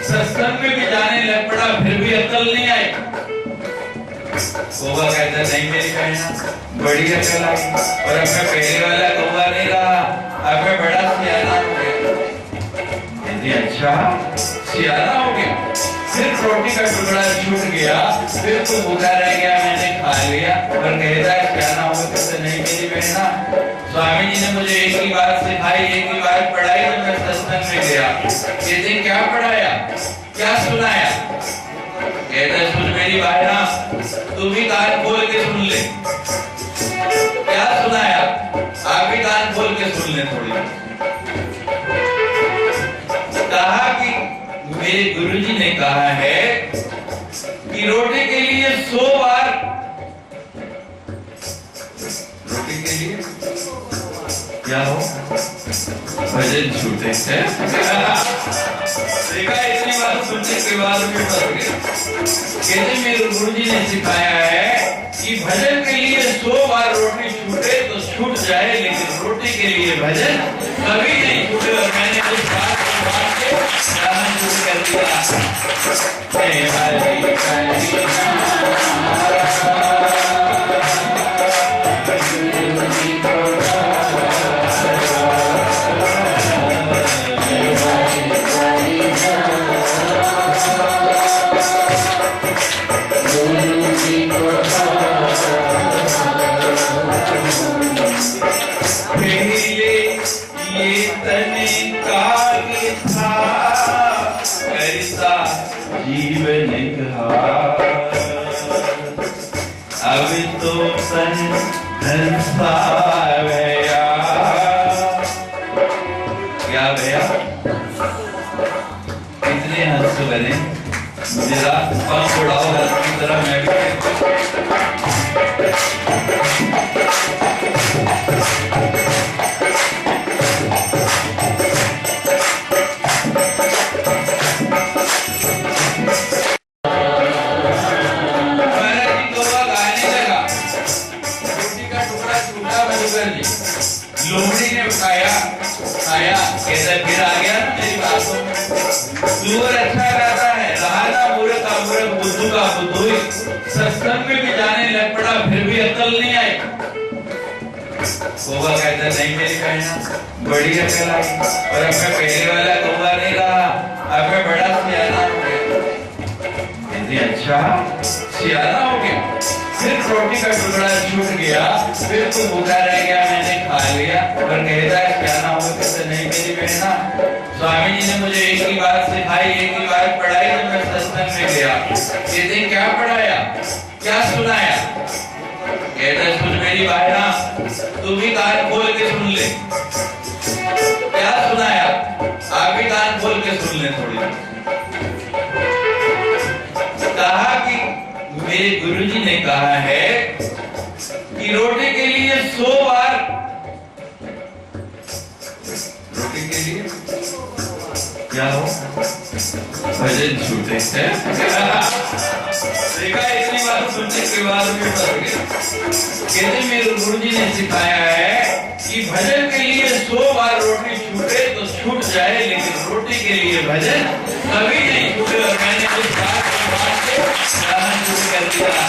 सत्संग में भी जाने लग पड़ा, फिर भी अकल नहीं आई। कौवा कहता नहीं मेरी बहना बड़ी अकल आई, और अब मैं पहले वाला कौवा नहीं रहा, अब मैं बड़ा सियाना हो गया। कहती अच्छा सियाना हो गया? फिर रोटी का टुकड़ा छूट गया, फिर तो भूखा रह गया, मैंने खा लिया। और कहता है क्या ना हो? कहते नहीं मेरी बहना, स्वामी जी ने मुझे एक ही बात सिखाई, एक ही बात पढ़ाई जब मैं सत्संग में गया। कहते क्या पढ़ाया, क्या सुनाया? कहता है सुन मेरी बहना, तू भी कान खोल के सुन ले। क्या सुनाया? आप भी कान खोल के सुन ले थोड़ी। कहा कि मेरे गुरुजी ने कहा है कि रोटी के लिए 100 बार, रोटी के लिए क्या हो भजन छूटे हैं। देखा, इतनी बात सुनने के बाद भी फंस गए। कहते मेरे गुरुजी ने सिखाया है कि भजन के लिए 100 बार रोटी छूटे तो छूट जाए, लेकिन रोटी के लिए भजन कभी नहीं छूटे। और मैंने उस बात को मान के गाना शुरू कर दिया। जीवन अब तो क्या भैया कितने हंस बने, जरा पंख उड़ाओ हंस की तरह। मैं भी लोमड़ी ने खाया कहता फिर आ गया मेरी बातों। सुअर अच्छा गाता है, रहा मूर्ख का मूर्ख, बुद्धू का बुद्धू, सत्संग में भी जाने लग पड़ा, फिर भी अकल नहीं आई। कौवा कहता नहीं मेरी बहना, बड़ी अकल आई, और अब मैं पहले वाला कौवा नहीं रहा, अब मैं बड़ा सियाना हो गया। कहते अच्छा सियाना हो गया, फिर रोटी का टुकड़ा छूट गया, फिर तो भूखा रह गया, मैंने खा लिया। और कहता है क्या ना हो? कहते नहीं मेरी बहना, स्वामी जी ने मुझे एक ही बात सिखाई, एक ही बात पढ़ाई जब मैं सत्संग में गया। कहते क्या पढ़ाया, क्या सुनाया? कहता है सुन मेरी बहना, तू भी कान खोल के सुन ले। क्या सुनाया? आप भी कान खोल के सुन ले थोड़ी। कहा कि मेरे गुरुजी ने कहा है कि रोटी के लिए 100 बार, रोटी के लिए क्या हो भजन छूटे हैं। देखा, इतनी बात सुनने के बाद भी फंस गए। कहते मेरे गुरुजी ने सिखाया है कि भजन के लिए 100 बार रोटी छूटे तो छूट जाए, लेकिन रोटी के लिए भजन कभी नहीं छूटे। और मैंने उस बात को मान के गाना शुरू कर दिया।